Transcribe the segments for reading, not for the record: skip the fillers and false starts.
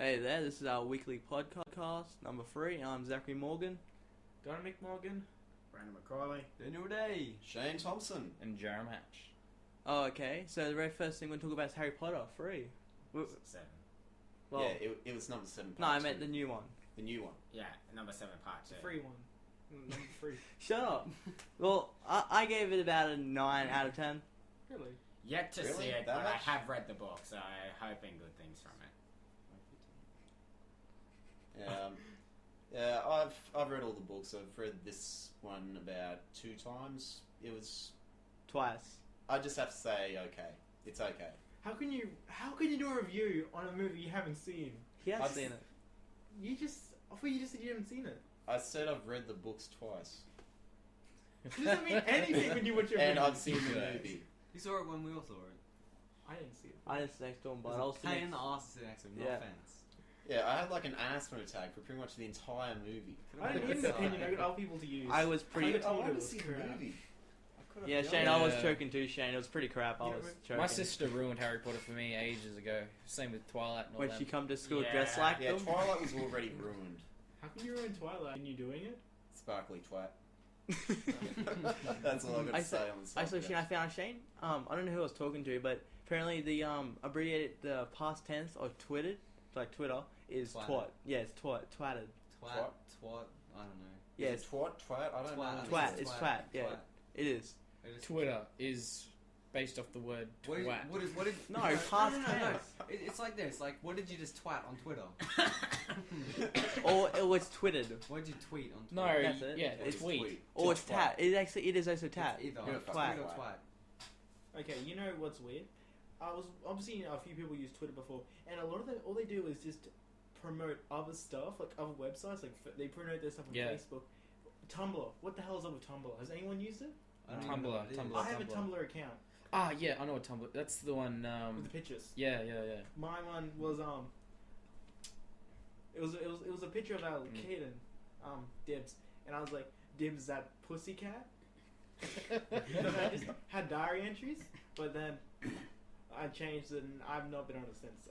Hey there, this is our weekly podcast, number 3. I'm Zachary Morgan. Dominic Morgan. Brandon McCauley. Daniel Day. Shane Thompson. And jarum Hatch. Oh, okay. So the very first thing we're going to talk about is Harry Potter 3. 7. Well, Yeah, it was number 7. no, Part I meant two. the new one. The new one. Yeah, number 7 part 2. The free one. Number 3. Shut up. Well, I gave it about a 9 out of 10. Really? Yet to Really? see it, That but much? I have read the book, so I'm hoping good things from it. Yeah, I've read all the books. I've read this one about 2 times. It was. Twice. I just have to say, okay, it's okay. How can you do a review on a movie you haven't seen? He has I've seen it. I thought you just said you haven't seen it. I said I've read the books twice, It doesn't mean anything when you watch a and movie. I've seen the movie. You saw it when we all saw it. I didn't see it. I didn't sit next to him, but It I was was a pain in the ass to sit next to him, no Yeah. offense. Yeah, I had like an asthma attack for pretty much the entire movie. I didn't need an opinion. I got other people to use. I was pretty. I I wanted it to was see the crap. movie. Yeah, Shane, I was choking too, Shane. It was pretty crap. I Yeah, was but- choking. My sister ruined Harry Potter for me ages ago. Same with Twilight and all When that. she come to school Yeah. dressed like Yeah, them. Twilight was already ruined. How can you ruin Twilight? Are you doing it? Sparkly twat. That's all I got I to say on the I subject. Shane, I found Shane. I don't know who I was talking to, but apparently the abbreviated the past tense or twitted, like Twitter, is Twatted. twat. Yeah, it's twat. Twatted. Twat, I don't know. Yeah, Is it twat? I don't know. Twat, it's twat, yeah. It is. It is Twitter is based off the word What is, twat. what is, No, past tense. It's like this. Like, what did you just twat on Twitter? Or it was twitted. What did you tweet on No, Twitter? That's it. yeah, It's tweet. Or It's it's tat. It is also tat. It's either Yeah, twat. tweet or twat. Okay, you know what's weird? I've seen a few people use Twitter before, and a lot of them, all they do is just promote other stuff, like other websites, like they promote their stuff on Yeah. Facebook. Tumblr. What the hell is up with Tumblr? Has anyone used it? I don't even know what it is. Tumblr. I have a Tumblr account Ah, yeah, I know what Tumblr. That's the one. with the pictures. Yeah. My one was it was a picture of our kid and Dibs, and I was like, Dibs, that pussycat. And I just had diary entries, but then I changed it and I've not been on it since.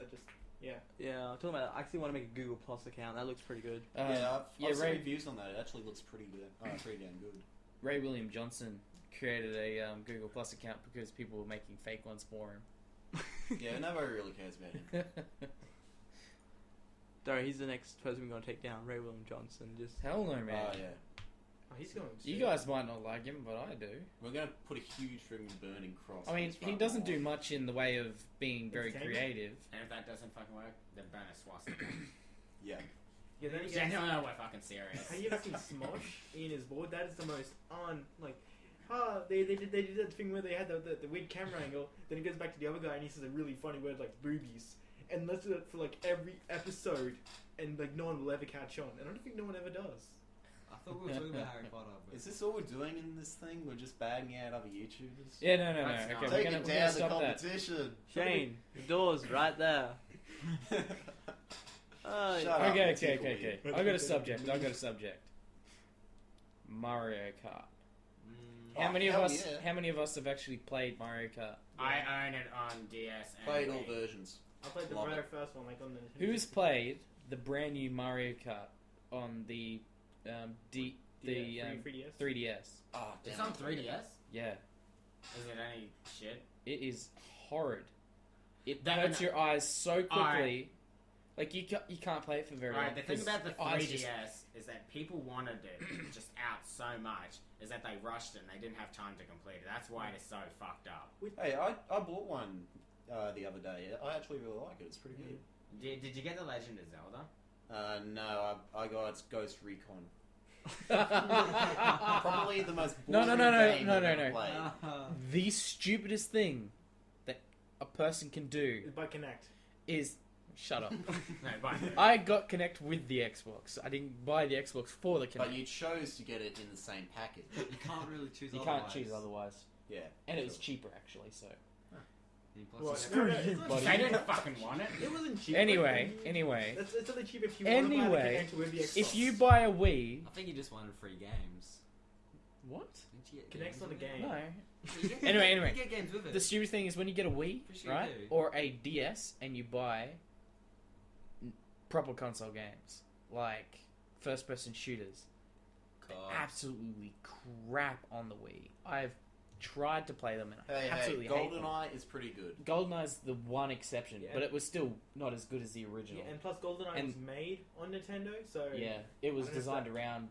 Yeah, I'm talking about. I actually want to make a Google Plus account. That looks pretty good. I've seen Ray, reviews on that. It actually looks pretty good. Pretty damn good. Ray Willam Johnson created a Google Plus account because people were making fake ones for him. Yeah, nobody really cares about him. Sorry, he's the next person we're going to take down. Ray Willam Johnson. Just Hell no, man. Oh yeah. Oh, he's going. You guys might not like him, but I do. We're gonna put a huge friggin' burning cross. I on mean, his he front doesn't wall. do much in the way of being very Entertainment? creative. And if that doesn't fucking work, then burn a swastika. Yeah. Yeah, then you Yeah, get. no, we're fucking serious. Have you ever seen Smosh in his board? That is the most they did that thing where they had the weird camera angle. Then it goes back to the other guy and he says a really funny word like boobies, and let's do it for like every episode, and like no one will ever catch on. And I don't think no one ever does. I thought we were talking about Harry Potter. But Is this all we're doing in this thing? We're just bagging out other YouTubers? Yeah, no. That's Okay, not- we're Taking gonna down the stop that. competition. Shane, the door's right there. Shut up. Okay. It's equal here. I got a subject. Mario Kart. How many of hell us? yeah. How many of us have actually played Mario Kart? I own it on DS and Played all Wii. versions. I played the Love very it. first one, like on the. Who's played the brand new Mario Kart on the 3DS? 3DS? Oh, It's damn on it. 3DS? Yeah, Is it any shit? it is horrid. It That- hurts your eyes so quickly. Alright. Like you can't play it for very long. Right, the thing 'cause about the your eyes 3DS just- is that people wanted it just out so much, is that they rushed it and they didn't have time to complete it. That's why it is so fucked up. Hey, I bought one the other day. I actually really like it. It's pretty good. Did you get The Legend of Zelda? No, I got Ghost Recon. Probably the most No, boring no, game no, I've no, ever no. played. The stupidest thing that a person can do By Connect. is shut up. No, but I got Connect with the Xbox. I didn't buy the Xbox for the Connect. But you chose to get it in the same package. you can't really choose You otherwise. can't choose otherwise. Yeah. And it was cheaper actually, so. And plus Well, it's- Screw no, you, it's not buddy. they didn't fucking want it. It wasn't cheap. Anyway, It's only cheap if you want to buy the Anyway, Connect with the Xbox. if you buy a Wii, I think you just wanted free games. what? Didn't you get Connect's games not a with it? game. No. You get- Anyway. You get games with it. The stupid thing is when you get a Wii, For sure right, you do. or a DS, and you buy proper console games, like first-person shooters, absolutely crap on the Wii. I've tried to play them and I absolutely hate them. GoldenEye is pretty good. GoldenEye's the one exception, Yeah. but it was still not as good as the original. Yeah, and plus GoldenEye was made on Nintendo, so Yeah, it was I don't know if designed that- around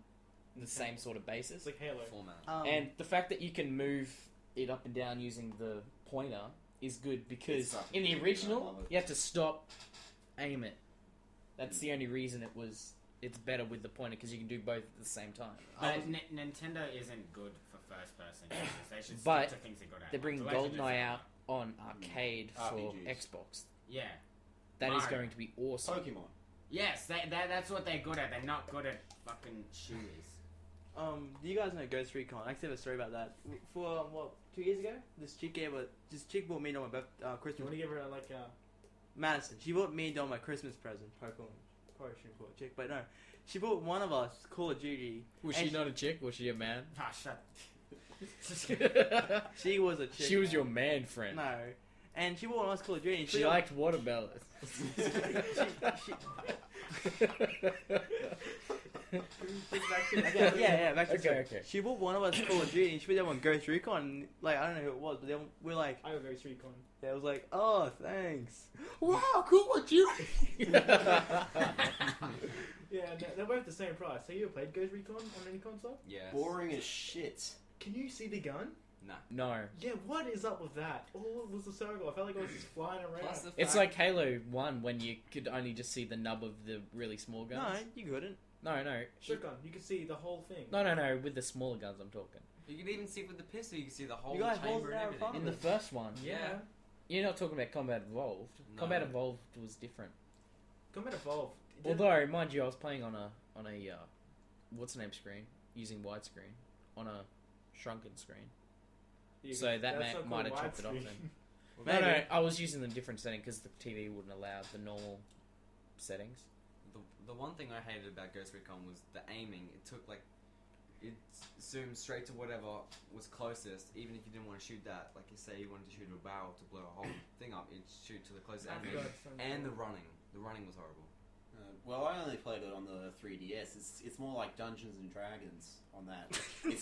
the same sort of basis. it's like Halo. Format. And the fact that you can move it up and down using the pointer is good because It's in the fucking good. I original love it. you have to stop, aim it. That's the only reason it's better with the pointer because you can do both at the same time. But Nintendo isn't good for first-person users. They should stick But to things they're good at. They're bringing Like The Legend of GoldenEye Zelda. out on arcade for RPGs. Xbox. Yeah. That is Mario. going to be awesome. Pokemon. Yes, that's what they're good at. They're not good at fucking shooters. Do you guys know Ghost Recon? I actually have a story about that. For 2 years ago, this chick bought me on my Do you Christmas. want to give her like a... Madison. She bought me on my Christmas present. Probably shouldn't call it a chick, but no. She bought one of us Call of Duty. Was And she not a chick? Was she a man? Ah, shut. She was a chick. She was your man friend. No. And she bought one of us Call of Duty. And She liked watermelons. yeah, back to the story. Okay. She bought one of us Call of Duty and she put that one Ghost Recon. And, like, I don't know who it was, but then we're like, I got Ghost Recon. yeah, it was like, oh, thanks. Wow, Call of Duty. Yeah, they're both the same price. Have you ever played Ghost Recon on any console? Yes. Boring as shit. Can you see the gun? No. No. Yeah, what is up with that? All it was a circle. I felt like I was just flying around. Plus the It's fact- like Halo 1 when you could only just see the nub of the really small No, guns. you couldn't. No. Shotgun, you could see the whole thing. No. With the smaller guns, I'm talking. You can even see with the pistol. You can see the whole You guys chamber hold and it out everything. front. In the first one, Yeah. you're not talking about Combat Evolved. No. Combat Evolved was different. Combat Evolved. It didn't- Although, mind you, I was playing on a what's the name screen, using widescreen on a shrunken screen. Yeah, So that that's not might have called chopped it off widescreen. then. No, Maybe. I was using the different setting because the TV wouldn't allow the normal settings. The one thing I hated about Ghost Recon was the aiming. It took it zoomed straight to whatever was closest, even if you didn't want to shoot that. Like you say, you wanted to shoot a barrel to blow a whole thing up, it'd shoot to the closest Oh, enemy. God, sounds And the good. running. The running was horrible. Well, I only played it on the 3DS. It's more like Dungeons and Dragons on that. It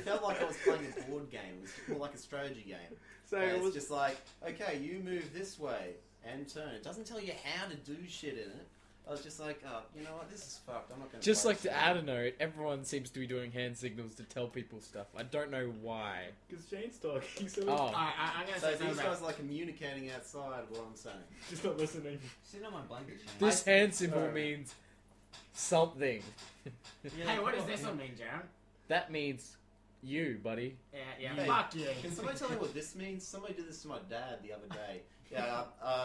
felt like I was playing a board game. It was more like a strategy game. So Where it it's was just like, okay, you move this way and turn. It doesn't tell you how to do shit in it. I was just like, oh, you know what, this is fucked. I'm not going to Just like to add a note, everyone seems to be doing hand signals to tell people stuff. I don't know why. Because Shane's talking, so Oh. I'm gonna So say these something guys about. are like communicating outside of what I'm saying. just not listening. Sitting on my blanket, Shane. This hand symbol Alright. means something. Hey, what does this one mean, Jaron? That means you, buddy. Yeah, Hey, fuck you. Can somebody tell me what this means? Somebody did this to my dad the other day. Yeah,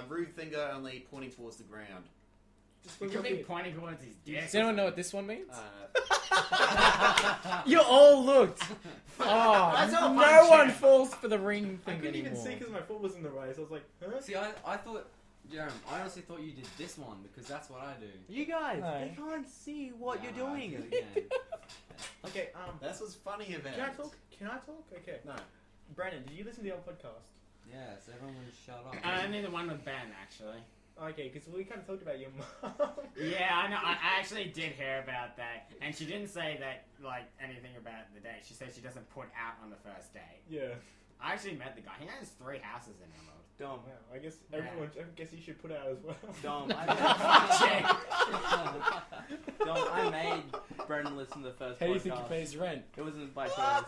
rude finger only pointing towards the ground. Just You look could up be here. pointing towards his dick. Does anyone know what this one means? Uh, You all looked. That's Oh, all no fun one shit. falls for the ring I thing couldn't even see anymore. because my foot was in the way, so I was like, huh? See, I thought, Jeremy, I honestly thought you did this one because that's what I do. you guys. No. They can't see what Nah, you're I doing. do it again. Okay, that's what's funny about can I it. talk? Can I talk? Okay. No. Brandon, did you listen to the old podcast? Yes, everyone would shut up. Only the one with Ben, actually. Okay, because we kind of talked about your mom. Yeah, I know. I actually did hear about that, and she didn't say that like anything about the date. She said she doesn't put out on the first date. Yeah. I actually met the guy. He has 3 houses in Emerald. Dom. Wow. I guess everyone. I guess you should put out as well. Dom. Fuck I made Brendan listen to the first How do you podcast. think he pays rent? It wasn't by choice.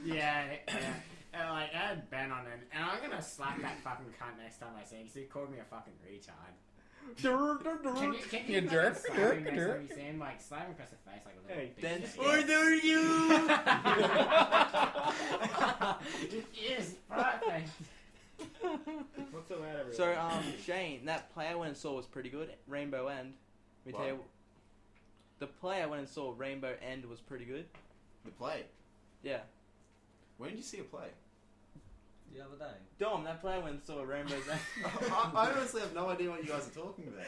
Yeah. And like I had Ben on it, and I'm gonna slap that fucking cunt next time I see him because he called me a fucking retard. Can you You fucking jerk, slap jerk, him next jerk. time you see him? Like slap him across the face like a little Hey, bitch. Then order you. Yes, perfect. What's the matter? So Shane, that play I went and saw was pretty good. Rainbow End. Let me tell you, the play I went and saw, Rainbow End, was pretty good. The play. Yeah. When did you see a play? The other day. Dom, that play I went and saw, Rainbow's End. I honestly have no idea what you guys are talking about.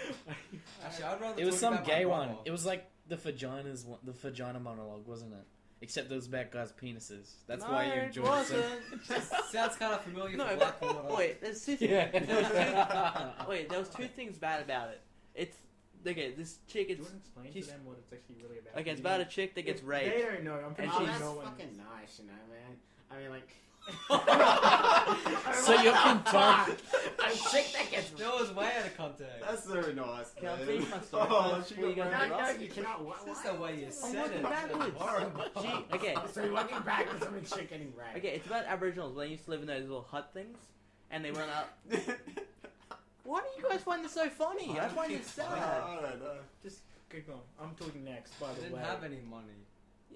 Actually, I'd rather It was talk some about my gay one. brother. It was like the vagina monologue, wasn't it? Except it was about guys' penises. That's No, why you it enjoyed it. wasn't. Sounds kind of familiar No, for but Black Water. wait, there's two Yeah. Wait, there was 2 things bad about it. It's okay. This chick, Do you it's want to explain she's- to them what it's actually really about? okay. It's about a chick that gets raped. They don't know. I'm pretty And sure Oh, she's- that's no one. fucking nice, you know, man. I mean, like. So you're comparing. A chick that gets. That was way out of context. That's very nice. Can I man. finish my story Oh, first she before you got go my- into No, Ross? you cannot. What? It's just the way you I'm said working it. backwards. Horrible. She, okay, So you're working backwards from a chick getting raped. okay. It's about Aboriginals. They used to live in those little hut things, and they went out. Why do you guys find this so funny? I find it sad. I don't know. Just keep going. I'm talking next. By I the didn't way. have any money.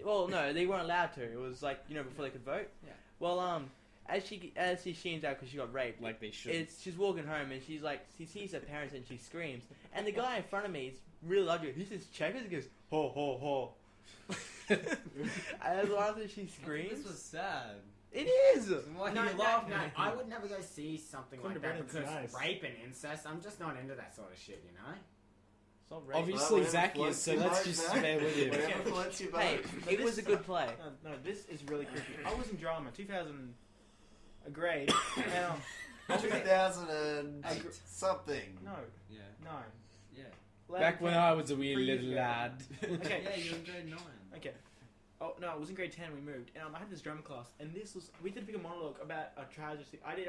Well, no, they weren't allowed to. It was like before they could vote. Yeah. Well, as she sheens out because she got raped. Like they should. She's walking home and she's like, she sees her parents and she screams. And the guy in front of me is really ugly. He says checkers and goes, ho, ho, ho. And after she screams. This was sad. It is! Why are No, you no, laughing? no, I would never go see something According like to that Brennan's because nice. rape and incest, I'm just not into that sort of shit, you know? It's not rape. Obviously, Well, Zach whatever is, so floats let's your just boat, bear with him. Whatever floats your boat. Hey, But it this- was a good play. No, this is really creepy. I was in drama, 2000, a grade, and 2008 something. no, Yeah. 9. Yeah. 11, Back when 10. I was a wee 3 years little ago. lad. Okay. Yeah, you're in grade 9. Okay. Oh no, I was in grade 10. We moved, and I had this drama class, and we did a monologue about a tragedy. I did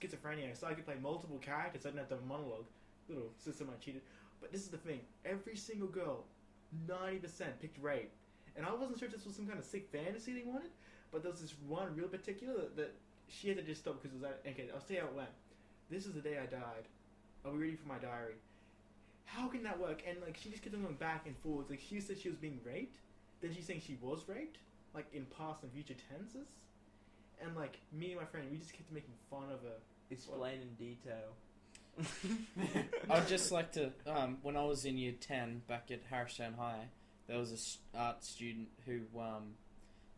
schizophrenia, so I could play multiple characters. I didn't have to have a monologue. Little system I cheated, but this is the thing. Every single girl, 90% picked rape, and I wasn't sure if this was some kind of sick fantasy they wanted, but there was this one real particular that she had to just stop because it was okay. I'll see how it went. This is the day I died. Are we ready for my diary? How can that work? And like she just kept on going back and forwards. Like she said she was being raped, then she's saying she was raped, like in past and future tenses. And like me and my friend, we just kept making fun of her. Explain in detail. I'd just like to, when I was in year 10 back at Harristown High, there was a art student who,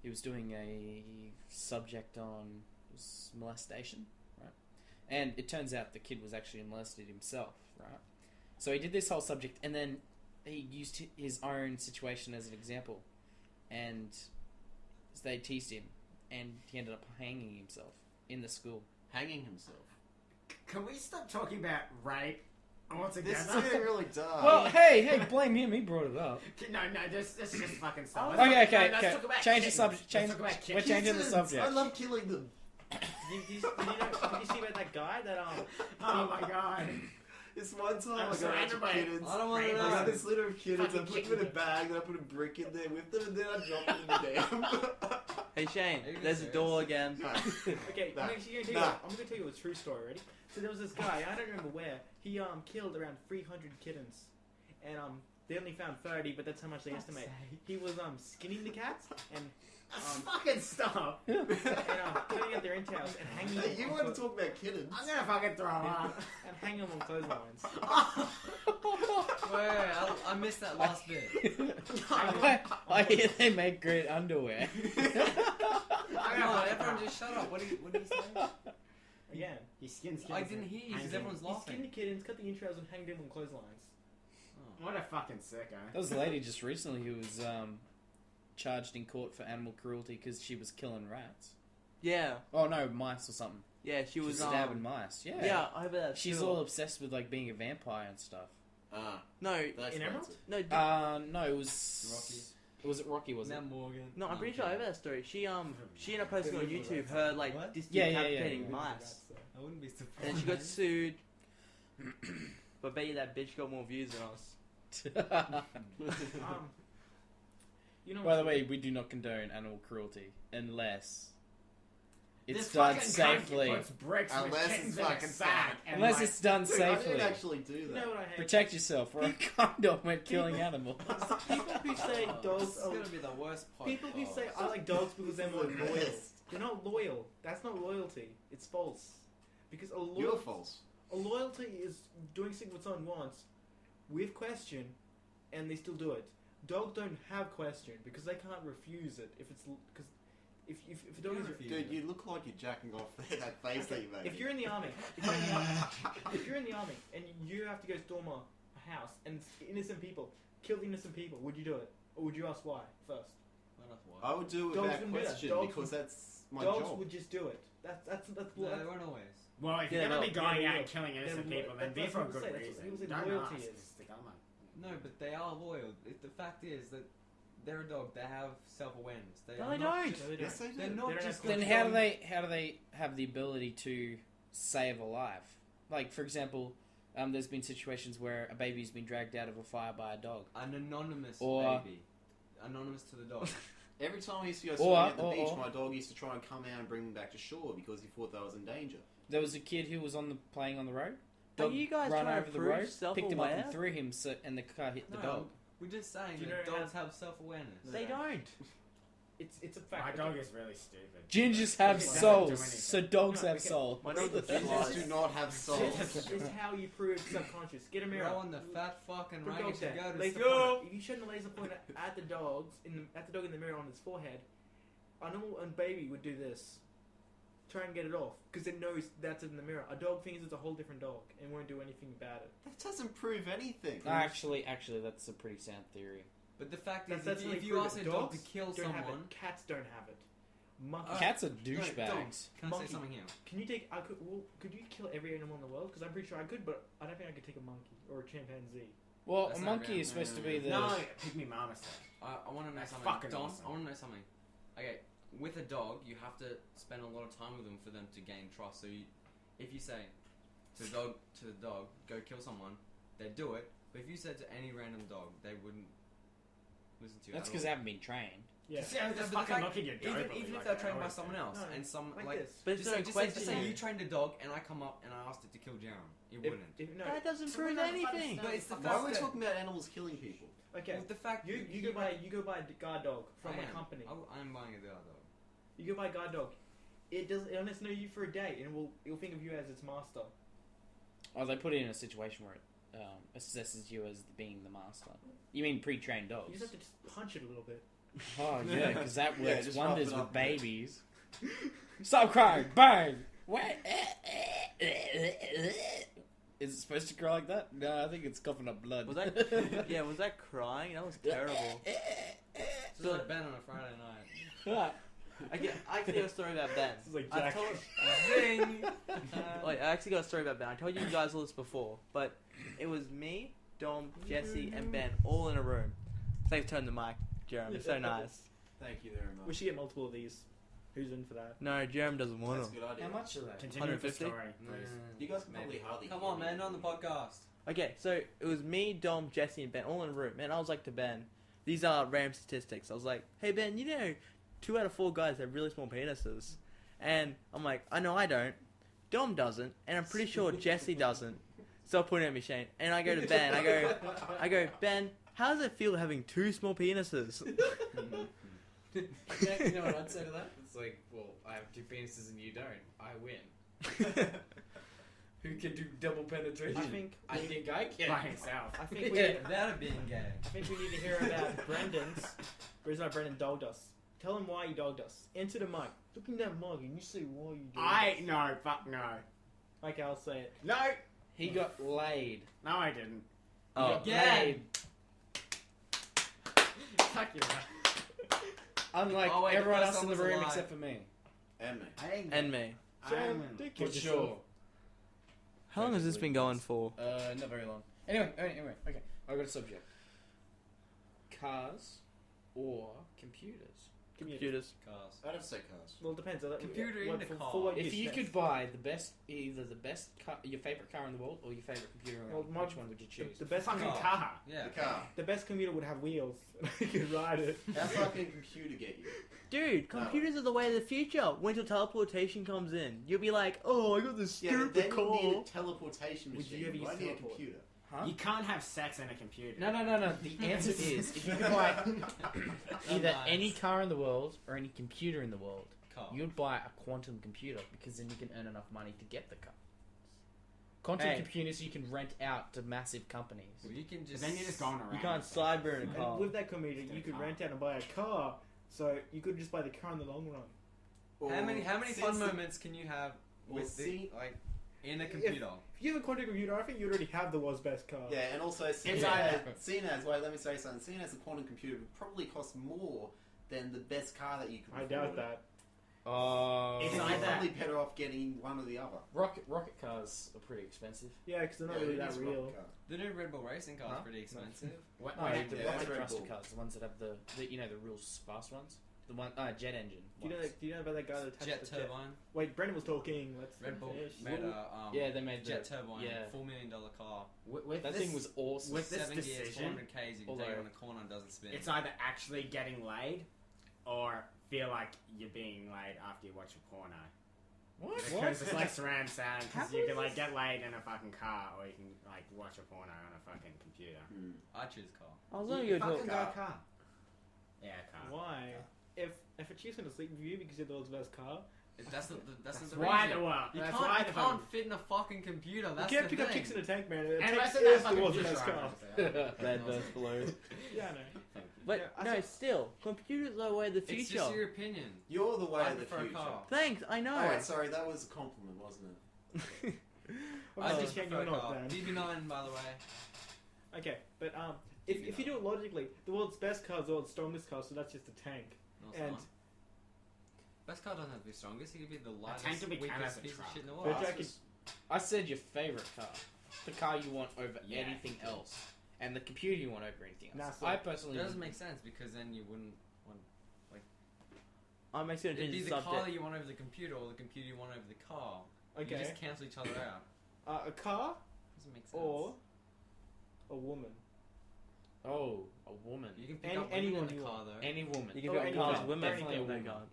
he was doing a subject on molestation, right? And it turns out the kid was actually molested himself, right? So he did this whole subject, and then he used his own situation as an example, and they teased him, and he ended up hanging himself in the school. Hanging himself. Can we stop talking about rape altogether? This is getting really dark. Well, hey, blame him. He brought it up. No, let's just fucking stop. Oh, Let's Okay, talk- okay. Let's talk about Change the kittens. subject. Let's Change. talk about We're kittens. changing the Kittens! subject. I love killing them. Did you see about that guy that Oh my god. This one time I'm I got a bunch surrounded of by- kittens. I don't want to Rape. I know. got this litter of kittens. I Fucking put them in a kitten. bag, then I put a brick in there with them, and then I dropped them in the dam. Hey Shane, Are you there's a serious? door again. Okay, Nah. I'm gonna tell you a true story. Ready? So there was this guy. I don't remember where. He killed around 300 kittens, and they only found 30, but that's how much they estimate. He was skinning the cats and Fucking stop. cutting out their entrails and hanging them. Hey, you on want to clo- talk about kittens? I'm gonna fucking throw up. and hang them on clotheslines. Wait, I missed that last bit. I hear they make great underwear. Come on, everyone just shut up. What do you say? Again, He skins kittens. I didn't hear you because Hangs everyone's he skinned laughing. the kittens, cut the entrails, and hanged them on clotheslines. Oh. What a fucking sicko. There was a lady just recently who was charged in court for animal cruelty because she was killing rats. Yeah, Oh no, mice or something. yeah, she She was was stabbing mice. Yeah. Yeah, I bet that's She's still- all obsessed with like being a vampire and stuff. No, That's In Emerald? no, No, it was Rocky. Was it Rocky? Was it? Matt Morgan. no. I'm pretty sure I heard that story. She ended up posting on YouTube her like What? decapitating Yeah. mice, I wouldn't be surprised. and then she got sued. But I bet you that bitch got more views than us. You know. By the way, we do not condone animal cruelty unless it's This done fucking cunt safely. puts bricks with Unless kittens it's in a fucking sack. And Unless like, it's done Dude, I safely. didn't actually do you that. know what I hate? Protect yourself. We're a condom when killing animals. People who say Oh, dogs this is are gonna be the worst podcast. people who say I like dogs because they're more This is the loyal. best. They're not loyal. That's not loyalty. It's false. Because You're false. a loyalty is doing something what someone wants with question, and they still do it. Dogs don't have question because they can't refuse it if it's because if a dog is Dude, you look like you're jacking off that face that you made. if you're in the army, if you're in the army and you have to go storm a house and it's innocent people, kill the innocent people, would you do it, or would you ask why first? I would do it Dogs without wouldn't do that. question Dogs because that's my Dogs job. would just do it. That's No, they won't always. Well, if Yeah, you're gonna no, be going yeah, out yeah. and killing innocent Yeah, people, then that's be for a what I'm good saying, reason. that's what Don't loyalty ask. is. Just stick on it. No, but they are loyal. The fact is that they're a dog. They have self-awareness. They No, are they not don't. just- No, they Yes, don't. they They're do. not They don't just. have Then control. how do they have the ability to save a life? Like, for example, there's been situations where a baby's been dragged out of a fire by a dog. An anonymous Or- baby. Anonymous to the dog. Every time I used to go Or- swimming at the or- beach, or- my dog used to try and come out and bring me back to shore because he thought that I was in danger. There was a kid who was playing on the road. Are Dog you guys ran trying over to the prove road, picked him up self-aware? and threw him, and the car hit the No. dog. We're just saying Do you that know dogs have self-awareness. They don't. It's a fact. My dog is really stupid. Gingers have It doesn't do souls, anything. so dogs No, have okay. soul. My dog is Gingers do not have souls. This is how you prove subconscious. Get a mirror. Go on the fat fucking Put range dogs and there. go to Laser sleep. pointer. If you shine a laser pointer at the dog in the mirror on his forehead, a normal baby would do this. Try and get it off because it knows that's in the mirror. A dog thinks it's a whole different dog and won't do anything about it. That doesn't prove anything. Actually, that's a pretty sound theory. But the fact is, That's if really you ask a proven. dog to Dogs kill Don't have someone, it. Cats don't have it. Monkeys. Cats are dogs. douchebags. Can I Monkey. say something here? Can you take? Could you kill every animal in the world? Because I'm pretty sure I could, but I don't think I could take a monkey or a chimpanzee. Well, That's a not monkey real. is supposed to be the. No, pygmy marmoset. I want to know That's something. fucking Dom, awesome. I want to know something. Okay, with a dog, you have to spend a lot of time with them for them to gain trust. So if you say to the dog, go kill someone, they do it. But if you said to any random dog, they wouldn't listen to you. That's at because all. they haven't been trained. Yeah. See, I Yeah, just but the fucking fact- look at your even dopamine if like they're I trained by always someone do. else, No, and some like like this. But just it's no say, just say question. you trained a dog, and I come up and I asked it to kill Jarum. It wouldn't. No, That doesn't So prove we're not fucking anything. stuff. But it's the Why fact are we that talking about animals killing people? okay. Well, the fact You that go buy a guard dog from a company. I'm buying a guard dog. You go buy a guard dog. It only has to know you for a day, and it'll think of you as its master. Oh, they put it in a situation where it assesses you as being the master. You mean pre-trained You dogs? just have to just punch it a little bit. Oh yeah, because that Yeah, works just rough wonders it with up a bit. babies. Stop crying! Bang! What? Is it supposed to cry like that? No, I think it's coughing up blood. Was that? Yeah, was that crying? That was terrible. It's like Ben on a Friday night. I actually got a story about Ben. This is like I Jack. told, Zing! wait, I actually got a story about Ben. I told you guys all this before, but it was me, Dom, Jesse, and Ben all in a room. Thanks for turning the mic, Jeremy. You're so nice. Thank you very much. We should get multiple of these. Who's in for that? No, Jeremy doesn't want That's a them. good idea. How much are they? Continue with the 150? story, please. You guys can probably hardly. Come hear on, me. man, on the podcast. Okay, so it was me, Dom, Jesse, and Ben all in a room. And I was like to Ben, these are random statistics. I was like, hey Ben, 2 out of 4 guys have really small penises. And I'm like, I know I don't. Dom doesn't. And I'm pretty sure Jesse doesn't. Stop pointing at me, Shane. And I go to Ben, I go, Ben, how does it feel having 2 small penises? You know what I'd say to that? It's like, well, I have 2 penises and you don't. I win. Who can do double penetration? I think I can. By himself. I think we Yeah. need, Without it being gay. I think we need to hear about Brendan's. The reason why Brendan dogged us. Tell him why you dogged us. Into the mic. Look in that mug and you say why you dogged us. No, fuck no. Okay, I'll say it. No, He got laid. no, I didn't. Oh, Yeah. Fuck you. Unlike Oh, wait, the everyone first else in the one was room alive. except for me. And me. I ain't. and me. For sure. How long has this been going for? Not very long. Anyway, okay. I got a subject. Cars or computers? Computers. Cars. I'd have to say cars. Well, it depends. Computer in the car. For what If use? you could buy either the best car, your favorite car in the world, or your favorite computer in the world, Well, which one would you choose? the best Fucking computer, car. Yeah. The car. the best computer would have wheels. You could ride it. How far can a computer get you? Dude, computers are the way of the future. When till teleportation comes in, you'll be like, oh, I got this Yeah, but stupid then you need car. a teleportation Would you machine. ever use Why do you need a teleport? computer? Huh? You can't have sex in a computer. No. The answer is if you could buy either any car in the world or any computer in the world, Car. you'd buy a quantum computer because then you can earn enough money to get the car. Quantum Hey. computers you can rent out to massive companies. Well, you can But just. then you're just going around. You can't with sex. cyber in a car. And with that computer, you could rent out and buy a car. So you could just buy the car in the long run. How many Since fun the- moments can you have Well, with the, see- like in a computer? If you have a quantum computer, I think you already have the world's best car. Yeah, and also seeing as wait, let me say something. Seeing as a quantum computer would probably cost more than the best car that you could I afford. doubt that. Oh, It's You're either- probably better off getting one or the other. rocket cars are pretty expensive. Yeah, because they're not Yeah, really it that is real. rocket car. The new Red Bull racing car's Huh? pretty expensive. What, No, what- the yeah, rocket that's Red thruster Bull. cars, the ones that have the you know the real fast ones, the one jet engine. Do you know? ones. Do you know about that guy that attached Jet the jet? turbine. Wait, Brendan was talking. Let's Red Bull finish. made a Yeah, they made jet the, turbine, yeah. $4 million car. with That this, thing was awesome. with this 7 gears, decision, 400 k's. You can although- take it on a corner and it doesn't spin. it's either actually getting laid or feel like you're being laid after you watch a porno. What? Because it's like surround sound, How because you is can like this? get laid in a fucking car or you can like watch a porno on a fucking computer. I choose car. I was only going to fucking talk. go car. Yeah, car. Why? If a chick's gonna sleep with you because you're the world's best car, That's not That's the why reason. the world. You That's can't, why you the can't fucking. fit in a fucking computer. you That's can't the pick up thing. chicks in a tank, man. A And tank rest of is that the fucking world's computer best car. Red versus blue. Yeah, I know. But Yeah, I no, thought- still, computers are the way of the It's future. just your opinion. You're the way I of the prefer a future. car. Thanks, I know. Oh, wait, sorry, that was a compliment, wasn't it? I Oh, just okay, prefer you're a not car. then. DB9, by the way. Okay, but if you do it logically, the world's best car is the world's strongest car, so that's just a tank. No, it's And not. Best car doesn't have to be strongest. He could be the lightest, tank could be kind weakest of a piece of truck. shit in the But world. Jack is- I said your favorite car, the car you want over Yeah. anything else, and the computer you want over anything else. Nah, I It personally doesn't make sense because then you wouldn't want. I'm actually going to It'd change be the the car subject. that you want over the computer or the computer you want over the car. You Okay, just cancel each other out. a car Doesn't make sense. or a woman. Oh, a woman. You can pick Any- up women anyone in the you car want. though. Any woman. You can Oh, pick up any cars car. women. Definitely a Definitely woman. card.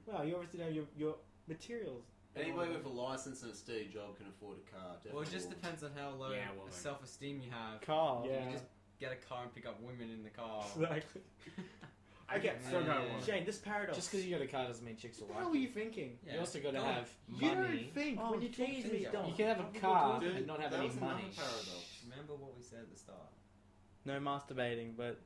Well, you obviously know your materials. Anybody with a license and a steady job can afford a car. Definitely. Well, it just depends on how low Yeah, woman. self-esteem you have. Car. Yeah. You just get a car and pick up women in the car. Exactly. I Okay, still go yeah. one. Shane, this paradox. Just because you got a car doesn't mean chicks will what the like hell were you. you thinking? Yeah. You also got to Go. have You money. don't think Oh, when you talk jeez, to we me. don't. You can have a How car Dude, and not have that any was another money. paradox. Remember what we said at the start. No masturbating, but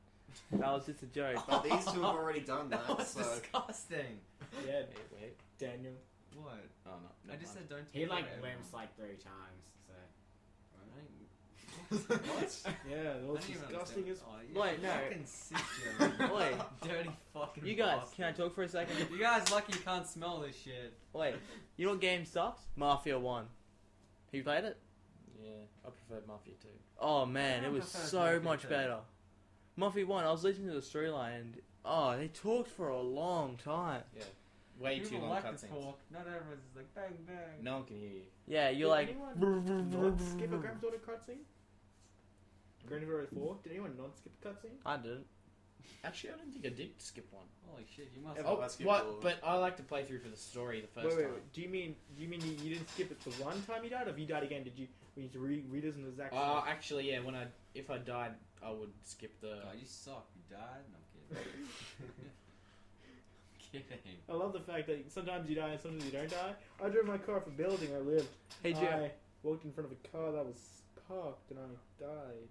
that was just a joke. But these two have already done that, That was so... disgusting. Yeah, Wait. Daniel. What? Oh no. I just said don't. He talk like about everyone. limps like 3 times. So. What? Yeah, that was I don't even disgusting as. understand. Oh, you Wait, no. fucking sick, Jeremy. Wait, Dirty fucking. you guys, bastard. can I talk for a second? You guys lucky you can't smell this shit. Wait, you know what game sucks? Mafia 1. Have you played it? Yeah, I preferred Mafia 2. Oh man, I it was prefer so Mafia much 2. better. Mafia 1, I was listening to the storyline and they talked for a long time. Way too People long like to cutscenes. talk. Not everyone's just like bang bang. No one can hear you. Yeah, you're Did like. anyone not skip a Grand Theft Auto cutscene? Grand Theft Auto 4? Did anyone not skip a cutscene? I didn't. Actually, I don't think I did skip one. Holy shit, you must. Yeah, Oh, I skipped all of what? them. But I like to play through for the story the first Wait, time. wait. Do you mean you didn't skip it the one time you died, or if you died again, did you need to read it in the exact? Actually, yeah. If I died, I would skip the. God, you suck. You died? No, I'm kidding. kidding. I love the fact that sometimes you die and sometimes you don't die. I drove my car off a building. I lived. Hey, Jim. I walked in front of a car that was parked and I died.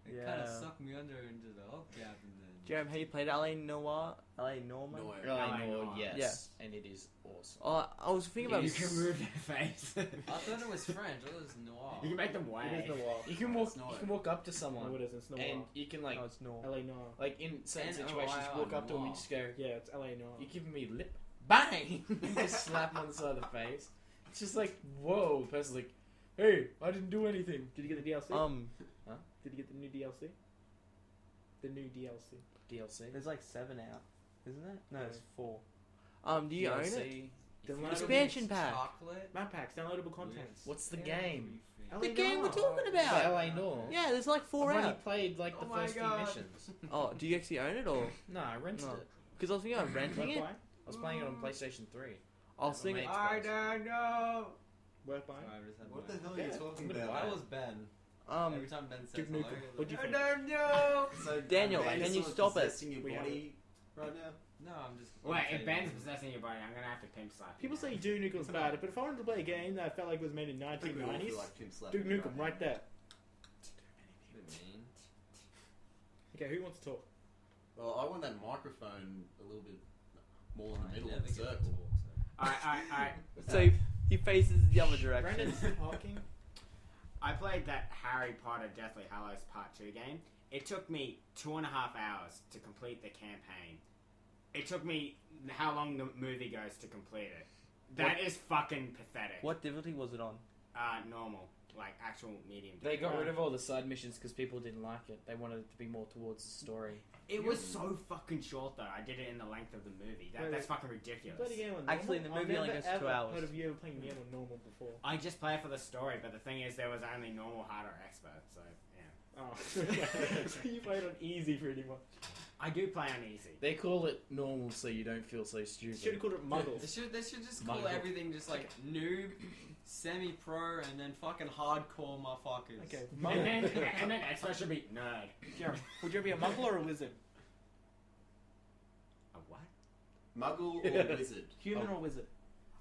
It kind of Yeah. sucked me under into the hubcap and then. Jeremy, have you played LA Noir? LA Norman? No way. Really, no, no, yes. Yeah. And it is awesome. Oh, I was thinking about. You can move their face. I thought it was French. I thought it was noir. You can make them It wave. is Noir. You can walk. It's not. You can walk up to No, someone, it isn't. It's Noir. and you can like, No, it's Noir. LA Noir. like in certain N-O-I-R, situations, you walk up to them and noir. just go, Yeah, it's LA Noir. "You giving me lip?" Bang! And just slap them on the side of the face. It's just like, whoa. The person's like, "Hey, I didn't do anything." Did you get the DLC? Did you get the new DLC? The new DLC. DLC. There's like 7 out, isn't it? No, Yeah. it's 4. Do you own it? DLC. Downloadable Expansion pack. Chocolate. Map packs, downloadable contents. What's the Yeah, game? LA The game we're Noir. talking About about. LA Noir. Yeah, there's like 4 I've only out. played like the Oh my first few God. missions. Oh, do you actually own it or? No, I rented No. it. Because I was thinking of renting Worth it. buying? I was playing it on PlayStation 3. I was thinking. Mate. I don't know. Worth buying? Sorry, I just had What my- the hell are you Yeah. talking Good about? That was Ben. Every time Ben says Duke hello, Nukem. he goes, What'd you I think? don't know. So, Daniel, Ben's can you sort of stop it? possessing your We have body right now? No, I'm just. Wait, if imitating Ben's him. possessing your body, I'm gonna have to pimp slap you. People now. say Duke Nukem's bad, but if I wanted to play a game that felt like it was made in I think we all 1990s, feel like Pimp slapping Duke you Nukem, now. right there. Bit mean. Okay, who wants to talk? Well, I want that microphone a little bit more in the I middle never of the get to circle. talk, so. Alright. So he faces the other direction. Brandon's talking. I played that Harry Potter Deathly Hallows Part 2 game. It took me 2.5 hours to complete the campaign. it took me how long the movie goes to complete it. That is fucking pathetic. What difficulty was it on? Normal. Like, actual medium. They got rid of all the side missions because people didn't like it. They wanted it to be more towards the story. It was so fucking short, though. I did it in the length of the movie. That's fucking ridiculous. Played a game on Actually, the normal? movie I've only never goes 2 ever hours. heard of you ever playing a game on normal before. I just play it for the story, but the thing is, there was only normal, hard, or expert, so, yeah. Oh. So you played on easy pretty much. I do play on easy. They call it normal so you don't feel so stupid. Should have called it Muggle. They should just call Muggle. everything just like noob, semi-pro, and then fucking hardcore motherfuckers. Okay, And then expert should be nerd. Jared, would you be a Muggle or a wizard? A what? Muggle or wizard? Human or wizard?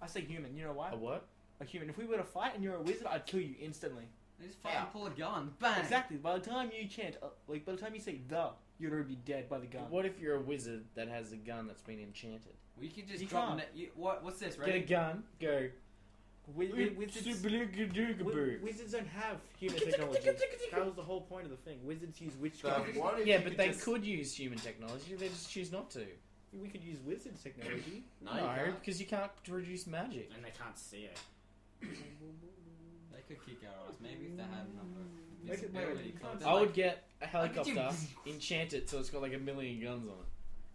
I say human. You know why? A what? A human. If we were to fight and you're a wizard, I'd kill you instantly. They just fucking Yeah. pull a gun, bang. Exactly. By the time you chant, by the time you say the, you'd already be dead by the gun. What if you're a wizard that has a gun that's been enchanted? We could just You drop. can't. What's this? Get a Ready? gun, go. Wizards don't have human technology. That was the whole point of the thing. Wizards use witchcraft. But what if Yeah, you but could they just... could use human technology. They just choose not to. We could use wizards technology. No, you can't. because you can't produce magic. And they can't see it. They could kick our ass. Maybe if they had enough Make it- visibility. wait, cause I like- would get a How could you- helicopter, enchant it so it's got like 1,000,000 guns on it,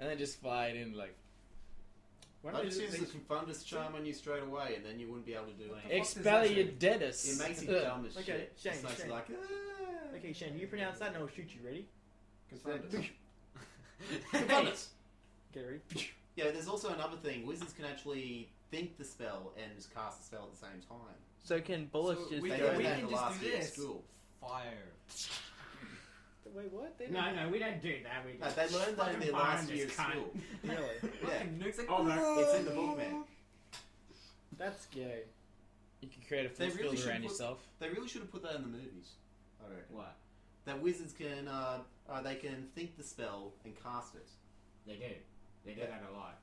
and then just fly it in like Why I don't just you use the Confundus charm on you straight away, and then you wouldn't be able to do anything. fuck does that Expelliarmus. It makes you dumb as Okay, shit. Shane, It's like, Shane. like Okay, Shane, you pronounce that and I'll shoot you. Ready? Confundus. Confundus. Okay, ready? Yeah, there's also another thing. Wizards can actually think the spell and just cast the spell at the same time. So can bullets So just we They go learned we that can in the just last do year at this. school. Fire. Wait, what? They No, we don't do that. We No, just they learned that in fucking their fire last and year at just cut. school. Really? Yeah, Fucking nukes like. Oh, no. it's in the book, man. That's gay. You can create a They force really field should around put- yourself. They really should have put that in the movies. I reckon. What? That wizards can, they can think the spell and cast it. They do. They do that a lot.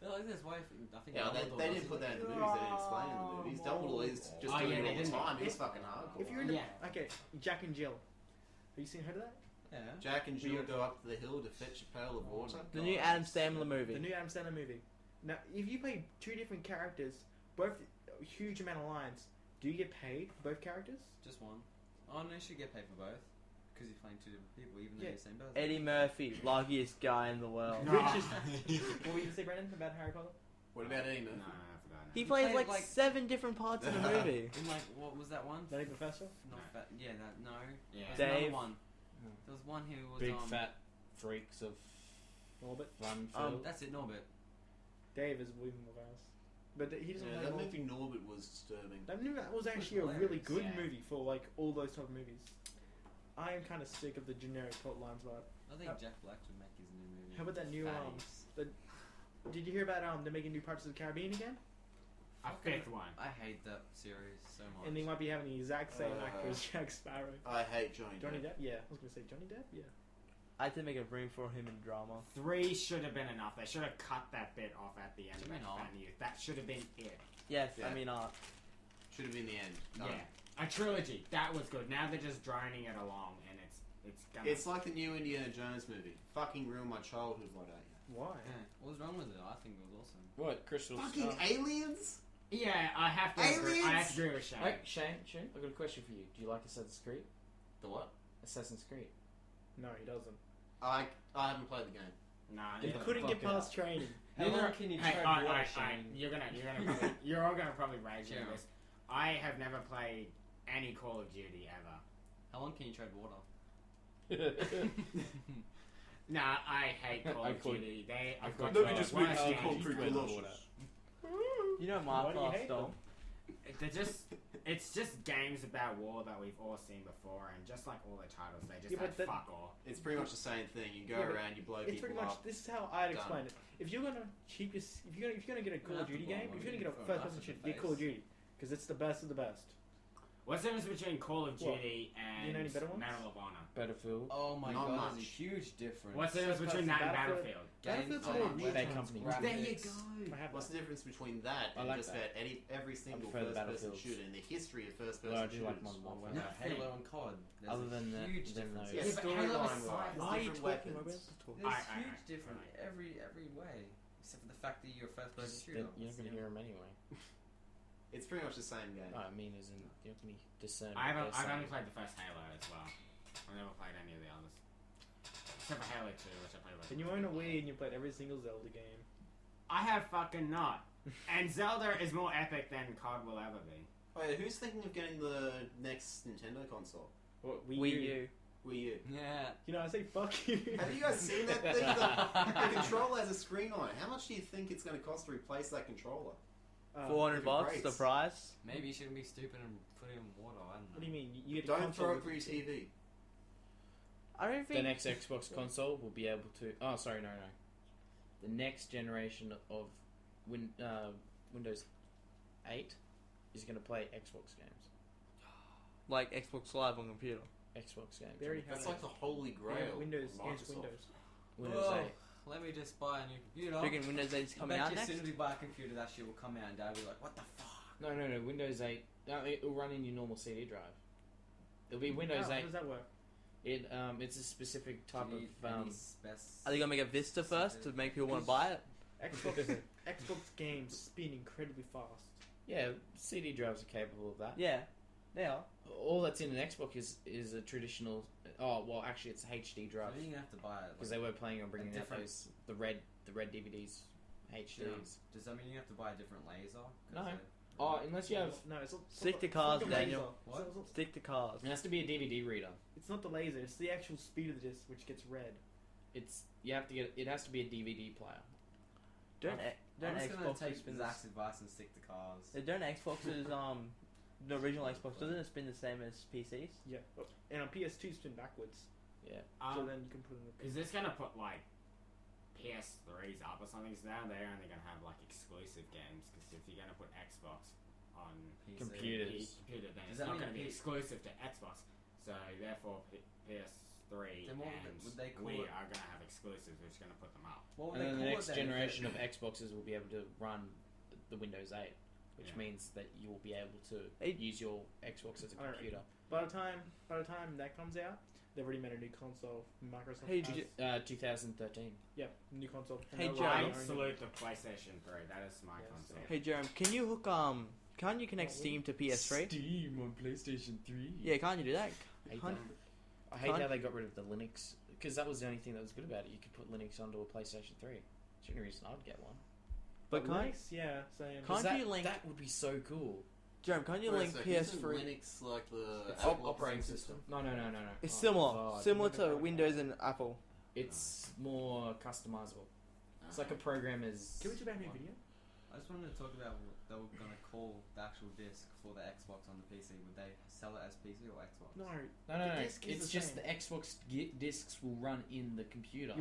They're like this. Why? I think. Yeah, Dumbledore they does didn't it. put that in the movies. They didn't explain it in the movies. Dumbledore is just Oh, doing yeah, it they all the didn't. time. It was fucking hardcore. If you're in the... Yeah. Okay, Jack and Jill. Have you seen heard of that? Yeah. Jack and Jill go up to the hill to fetch a pail of water. the new Adam Sandler movie. The new Adam Sandler movie. Now, if you play two different characters, both a huge amount of lines, do you get paid for both characters? Just one. Oh no, you should get paid for both. Because you're playing two different people, even though Yeah. you're the same person. Eddie Murphy, luckiest guy in the world. No. Richest. What were you going to say, Brandon, about Harry Potter? What about Eddie No, Murphy? I forgot. He He plays played, like like- 7 different parts in the movie. In like, what was that one? Danny Professor? Not fat. Yeah, that no. Yeah. There's Dave. another one. There was one who was Big fat freaks of Norbert? fun Um, filled. That's it, Norbert. Dave is William Johnson. But he doesn't Yeah, play that all... movie Norbert was disturbing. That movie was actually a hilarious, really good yeah. movie for like all those type of movies. I am kind of sick of the generic plot lines, but I think Jack Black should make his new movie. how about that new Fatties. did you hear about they're making new Pirates of the Caribbean again? A fifth one. I hate that series so much. And they might be having the exact same Uh, actor as Jack Sparrow. I hate Johnny Johnny Depp. Depp? Yeah, I was gonna say Johnny Depp. Yeah. I had to make a room for him in drama. 3 should have been enough. They should have cut that bit off at the end of Why it. not? That should have been it. Yes, Yeah. I mean, Should have been the end. Done. Yeah. A trilogy. That was good. Now they're just droning it along, and it's gonna. It's like the new Indiana Jones movie. Fucking ruined my childhood, why don't you? Why? Yeah. What was wrong with it? I think it was awesome. What? Crystal Fucking Skull? aliens? Yeah, I have to agree. I have to agree with Shane. Wait, Shane, I've got a question for you. Do you like Assassin's Creed? The what? Assassin's Creed. No, he doesn't. I haven't played the game. Nah, He neither. couldn't get fuck it past training. How long can you Hey, tread alright, water, alright, Shane? you're all gonna probably rage Yeah. at this. I have never played any Call of Duty ever. How long can you tread water? Nah, I hate Call I of could- Duty. I've could- got No, the you just worst went games. concrete Colossus. you know Why do you Minecraft hate though. It's just games about war that we've all seen before, and just like all the titles, they just Yeah, had but that- fuck all. It's pretty much the same thing. You go Yeah, but around, you blow It's people pretty much. up. This is how I'd Done. explain it. If you're gonna cheap your, if you're gonna get a Call of have to Duty blow game, one if you're gonna in get a the first front, person after shit, the get Call of face. Duty because it's the best of the best. What's the difference between Call of Duty and You know any better ones? Medal of Honor? Battlefield. Oh my Not god, there's a much. huge difference. What's the difference between that and Battlefield- Battlefield? Battlefield's more Bad real-time company. graphics. There you go. I have What's that. the difference between that I and like just that. about every single prefer the first-person Battlefields. shooter in the history of first-person Well, I do shooters? like Modern Warfare. No, That's the Halo and COD. There's Other a than that- huge than difference. those. Yeah, Yeah, but Halo storyline aside, wise, Why are you different talking? weapons. There's I- huge difference every way, except for the fact that you're a first person shooter. You're not going to hear them anyway. It's pretty much the same game. I mean, as in, you're not going to discern. I've what they're only saying. played the first Halo as well. I've never played any of the others. Except for Halo 2, which I played with. And you own a Wii and you played every single Zelda game. I have fucking not. And Zelda is more epic than COD will ever be. Oh yeah, who's thinking of getting the next Nintendo console? What, Wii U. Wii U. Yeah. You know, I say fuck you. Have you guys seen that thing? The controller has a screen on it. How much do you think it's going to cost to replace that controller? $400 Great. the price. Maybe you shouldn't be stupid and put it in water. I don't know. What do you mean? You get a Don't console throw it with- through your TV. I don't The think. next Xbox console will be able to. Oh, sorry, no. The next generation of Windows 8 is going to play Xbox games. Like Xbox Live on computer. Xbox games. They already have That's it. like the holy grail. Yeah, Windows. of Yes, Microsoft. Windows. Windows Oh, 8. let me just buy a new computer. Freaking Windows 8 is coming out As next. soon as we buy a computer, that shit will come out, and Dad will be like, "What the fuck?" No. Windows 8. It'll run in your normal CD drive. It'll be Windows How 8. does that work? It's a specific type Do you need of. any specs? Are they gonna make a Vista first to make people want to buy it? Xbox games spin incredibly fast. Yeah, CD drives are capable of that. Yeah, they are. All that's in an Xbox is a traditional. Oh well, actually, it's a HD So drive you're gonna have to buy it. because they were planning on bringing out different- those the red DVDs, HDs. Does that mean you have to buy a different laser? 'Cause No. they- Oh, unless you have. No, it's not. Stick to it's cars, not the Daniel. laser. What? Stick to cars. It has to be a DVD reader. It's not the laser. It's the actual speed of the disc which gets red. You have to get. It has to be a DVD player. Don't I'm just gonna Xbox take spin Zach's advice and stick to cars. Don't Xboxes the original Xbox doesn't it spin the same as PCs? Yeah, and on PS2 spin backwards. Yeah. So then you can put in the. Is this gonna put like PS3s up or something? So now they're only gonna have like exclusive games. Because if you're gonna put Xbox on PC. Computers. computer, then Does it's that not mean gonna be P- exclusive to Xbox. So therefore, PS3 Then what and would they call Wii it? are gonna have exclusives, which is gonna put them up. What would And they then the call next it then? generation of Xboxes will be able to run the Windows 8, which Yeah. means that you will be able to It- use your Xbox as a Alright. computer. By the time that comes out, they've already made a new console. Microsoft. Hey, has- did you- 2013. yeah, new console. And Hey, they'll Joe. run I their own- salute the PlayStation 3. That is my Yes, console. same. Hey Jerome, can you hook can't you connect Oh, Steam to PS3? Steam on PlayStation 3. Yeah, can't you do that? I hate, Can't- that. I hate can't- how they got rid of the Linux because that was the only thing that was good about it. You could put Linux onto a PlayStation 3. It's the only reason I'd get one. But can't Linux, yeah, same. Can't that, you link- That would be so cool. Jerome, can't you Wait a link second, isn't PS3? Linux like the It's Apple operating system. No. It's Oh, similar, God. similar to Windows and Apple. It's more customizable. It's like a programmer's. Can we do that new video? I just wanted to talk about what they were gonna call the actual disc for the Xbox on the PC. Would they sell it as PC or Xbox? No, No. the disc is It's the just same. the Xbox discs will run in the computer.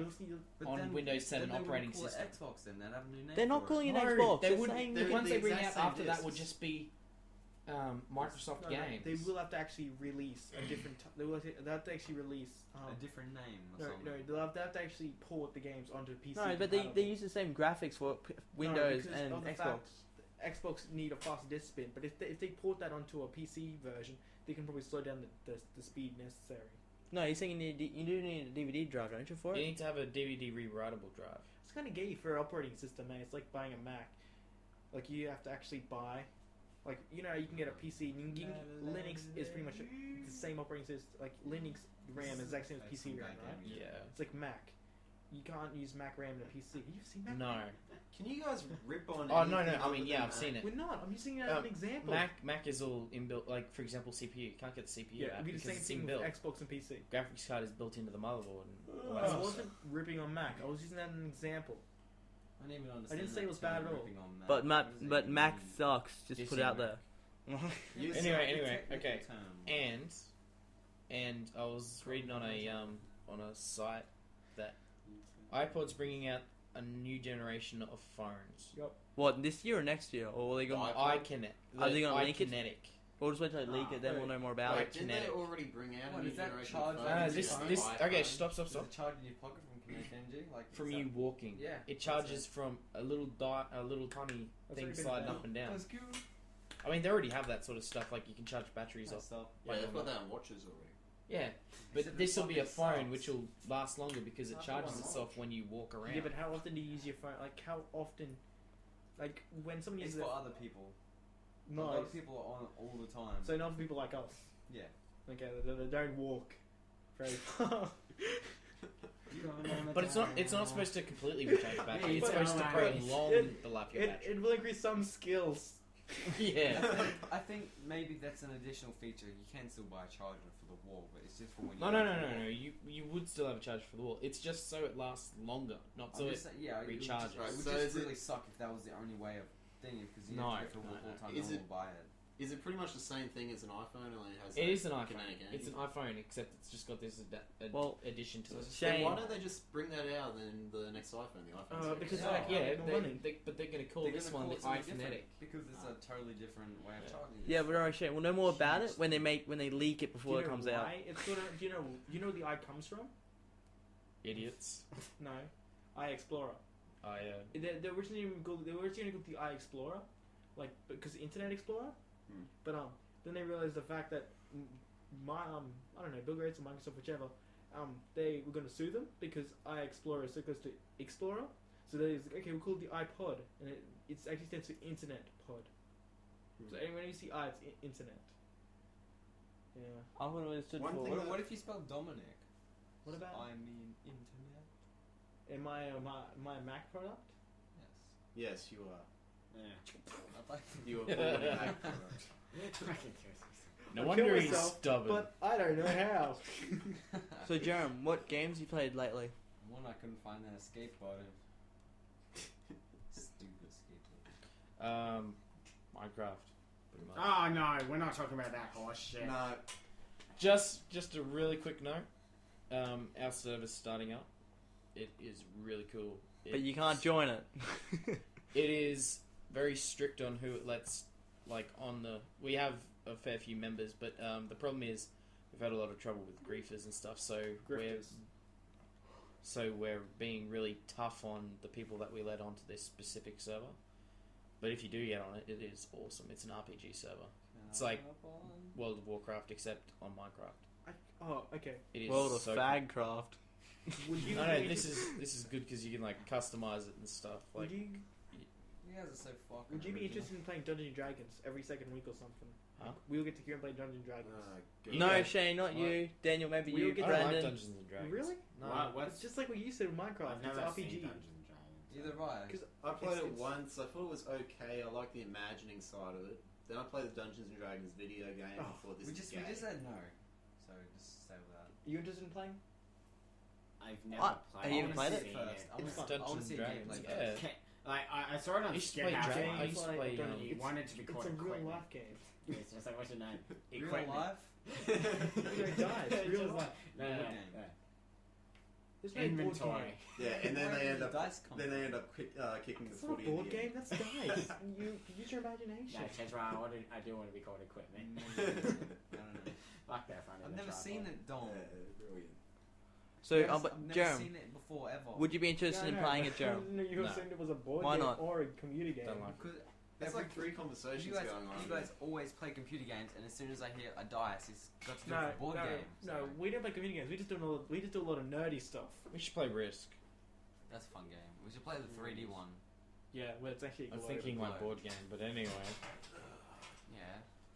But On then- Windows 7 then they operating wouldn't call it system. Xbox then they'd have a new name. They're not for calling it No, Xbox. they They're wouldn't. saying The they're ones the they bring out exact same after that will discs. just be Microsoft No, games. they will have to actually release a different. They'll have to actually release. a different name or No, something. they'll have to actually port the games onto PC. No, but they use the same graphics for Windows because and of the Xbox. fact Xbox need a faster disk spin, but if they port that onto a PC version, they can probably slow down the speed necessary. No, you're saying you do need a DVD drive, don't you, for You it? need to have a DVD rewritable drive. It's kind of gay for an operating system, man. It's like buying a Mac. Like you have to actually buy, like you can get a PC. Linux is pretty much the same operating system. Like Linux RAM is the exact same as PC RAM, right? Yeah. It's like Mac. You can't use Mac RAM in a PC. You've seen Mac? No. Can you guys rip on? Oh no. anything I mean, other yeah, than I've seen it. We're not. I'm using it as an example. Mac is all inbuilt. Like for example, CPU. You can't get the CPU Yeah, out it'd be the because same it's thing with inbuilt. Xbox and PC. Graphics card is built into the motherboard. And all that I sort of wasn't ripping on Mac. I was using that as an example. I didn't even understand. didn't say that it was term, bad at all. ripping on Mac. But What does it Mac mean? sucks. Just Just put it out saying there. You Anyway, say- anyway, Technical okay. term. And I was reading on a site that iPod's bringing out a new generation of phones. What, this year or next year? Or are they going? iPod? iConnect. Are they gonna link it? iKinetic. We'll just wait till they leak it, then we'll know more about Wait, it. didn't they already bring out What, a new is that generation charge- of phones? this Like this iPhone? okay. Stop. Does it charge in your pocket from kinetic energy? Like From is you that- walking. Yeah. It charges from a little tiny That's thing already been sliding done. up and down. That's cool. I mean, they already have that sort of stuff. Like you can charge batteries off. Stuff. Yeah, they've got that on watches already. Yeah, Except but this will be a fucking phone sucks. which will last longer because it That's charges the one I itself when you walk around. Yeah, but how often do you use your phone? Like, how often? Like, when somebody It's uses for it. other people. A Nice. lot of people are on it all the time. So, not for people like us. Yeah. Okay, they don't walk very far. But it's not supposed to completely recharge battery. It's But- supposed to prolong the life of your battery. It will increase some skills. Yeah. I think maybe that's an additional feature. You can still buy a charger for the wall, but it's just for when you. No. You would still have a charge for the wall. It's just so it lasts longer, not so I'm it. just saying, yeah, recharges. It would just, So it would is just it- really suck if that was the only way of thinking because you No, have to go to a no. full time Is no it- one will buy it. Is it pretty much the same thing as an iPhone? Only it has It that is an iPhone. kinetic energy? It's an iPhone, except it's just got this Well, addition to it. So Shane. why don't they just bring that out in the next iPhone? The iPhone. series? Because Yeah. like, Yeah, more money. but they're going to call They're this gonna one the call it something iPhonetic. different because it's a totally different way of Yeah. charging. it. Yeah, but alright, Shane. We'll know more about it when they leak it Do before you it know comes why? out. It's sort of. Do you know where the eye comes from? Idiots. No, Eye Explorer. They originally called the Eye Explorer, like because Internet Explorer. Hmm. But then they realized the fact that I don't know, Bill Gates or Microsoft, whichever, they were going to sue them because Eye Explorer is so close to Explorer. So they was like, okay, we'll call it the iPod, and it's actually stands for Internet Pod. So when you see I, it's Internet. Yeah. I would have understood One for. thing What if you spell Dominic? What about? I mean internet. Am I my Mac product? Yes. Yes, you are. Yeah. I like You are already Mac product. No I'll wonder kill he's myself, stubborn. But I don't know how. So, Jerem, what games you played lately? One I couldn't find an escape button. Stupid escape button. Minecraft, pretty much. Oh no, we're not talking about that horse shit. No, Just a really quick note. Our server's starting up. It is really cool. But you can't join it. It is very strict on who it lets. Like on the, we have a fair few members, but the problem is we've had a lot of trouble with griefers and stuff. So Grifters. we're being really tough on the people that we let onto this specific server. But if you do get on it, it is awesome. It's an RPG server. It's like World of Warcraft, except on Minecraft. Oh, okay. It is World of so Fagcraft. Would you? No, this is good because you can like customize it and stuff. Like, Would you? You guys are so fucking. Would you be original. interested in playing Dungeons and Dragons every second week or something? Huh? We'll get to hear and play Dungeons and Dragons. good. No, Yeah. Shane, not you. Daniel, maybe We'll you. get I don't like Brandon. Dungeons and Dragons. Really? No. It's just like what you said with Minecraft. I've It's never RPG. seen Dungeons and Dragons. Either right. Because I played it It's- once. I thought it was okay. I liked the imagining side of it. Then I played the Dungeons and Dragons video game. Oh, and thought this we is just gay. said no. So just stay with that. Are you interested in playing? I've never What? played. Have you I've even played it? seen First. I It's want fun. to Dungeons see and a Dragons, gameplay yeah. first. Okay, like I saw it on I used to play Skethouse. Dragon- I Once. used to play, It's- wanted to be It's called a real equipment. life game. It's just like what's your name? Real Equipment. life? You don't die. It's real life. No, Board no, game. no. There's no board Inventory. game. Yeah, and then Where they did end the up. dice come Then from? they end up kicking the It's not a footy. board in the game. end. That's dice. You use your imagination. No, that's why I do want to be called equipment. I don't know. Fuck that fun. I've never seen it, Dom. Brilliant. So, Yes, but I've never Jerem, seen it before ever. would you be interested in playing it, Jerem? No, you were No. saying it was a board Why game not? or a computer game. Don't like. Because It's like three you conversations guys, going on. you guys always play computer games, and as soon as I hear a dice, it's got to do No, with board no, games. no. so We don't play computer games. We just do a lot of nerdy stuff. We should play Risk. that's a fun game. We should play the 3D one. Yeah, where it's actually. I'm global. thinking my globe. board game, but anyway. Yeah.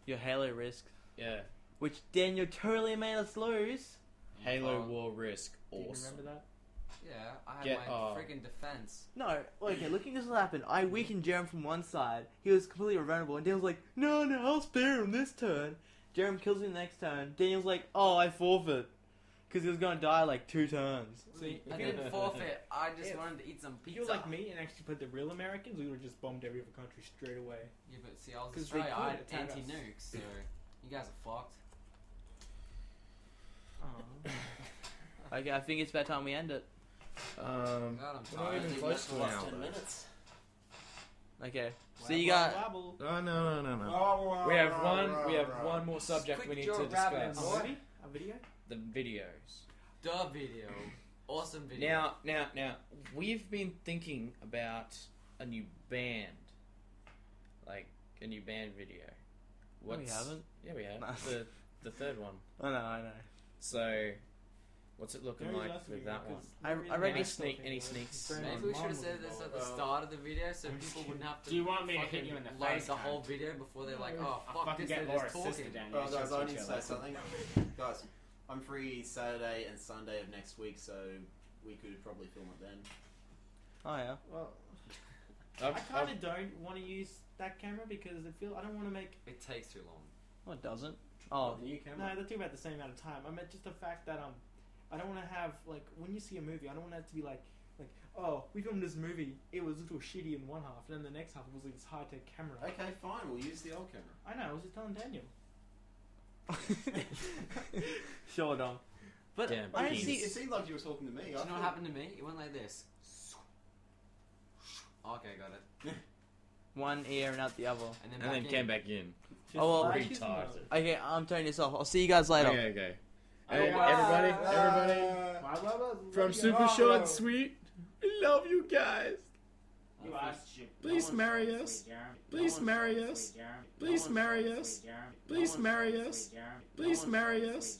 Your Halo Risk, Yeah. which Daniel totally made us lose. Halo Oh, War Risk. Do you Awesome. remember that? Yeah, I had Get- my oh. freaking defense. No, okay, looking at this happen, I weakened Jerem from one side. He was completely vulnerable, and Daniel's like, no, I'll spare him this turn. Jerem kills me the next turn. Daniel's like, oh, I forfeit. Because he was going to die like 2 turns. See, I if you didn't forfeit. I just if- wanted to eat some If pizza. you were like me and actually played the real Americans, we would have just bombed every other country straight away. Yeah, but see, I was 'Cause they Australia. I could had attack us. anti-nukes, so you guys are fucked. Okay, I think it's about time we end it. God, I'm We're not tired. even I think close that's to the an last hour. 10 though. minutes. Okay. So you got. Wabble. Oh no. We have one more subject we Quick need draw to rabbits. discuss. A movie? A video? The videos. The video. Awesome video. Now, we've been thinking about a new band, like a new band video. No, we haven't. Yeah, we have. Nah. The third one. I know. So, what's it looking Very like last with week, that one? because I there is read no the stuff any anymore. sneaks? So Maybe much we should mom have said was this at involved. the start of the video so people wouldn't have to. Do you want me to fucking hit you in the load face, the cunt? whole video before they're like, oh I'll fuck fucking this, get they're just Laura's sister talking. down Oh, here. guys, She'll I teach need you to a say lesson. something. Guys, I'm free Saturday and Sunday of next week, so we could probably film it then. Oh yeah. Well, I've- I kind of don't want to use that camera because I don't want to make. It takes too long. No, it doesn't. Oh. The new No, camera. they're talking about the same amount of time. I meant just the fact that I don't want to have like when you see a movie, I don't want it to be like oh, we filmed this movie. It was a little shitty in one half, and then the next half it was like this high tech camera. Okay, fine. We'll use the old camera. I know. I was just telling Daniel. Sure, Dom. But Damn, I don't peas. see. It seemed like you were talking to me. Do you know what happened to me? It went like this. Okay, got it. One ear and out the other. And then, And then back came in. back in. Oh, well, like his retarded. mother. Okay, I'm turning this off. I'll see you guys later. Okay. Oh, Hey, wow. everybody, from Super Short and Sweet, we love you guys. You asked you- Please no one marry showed us. sweet Jeremy. Please No one marry showed us. sweet Jeremy. Please No one marry showed us. sweet Jeremy. Please No one marry showed us. sweet Jeremy. Please No one marry showed us. sweet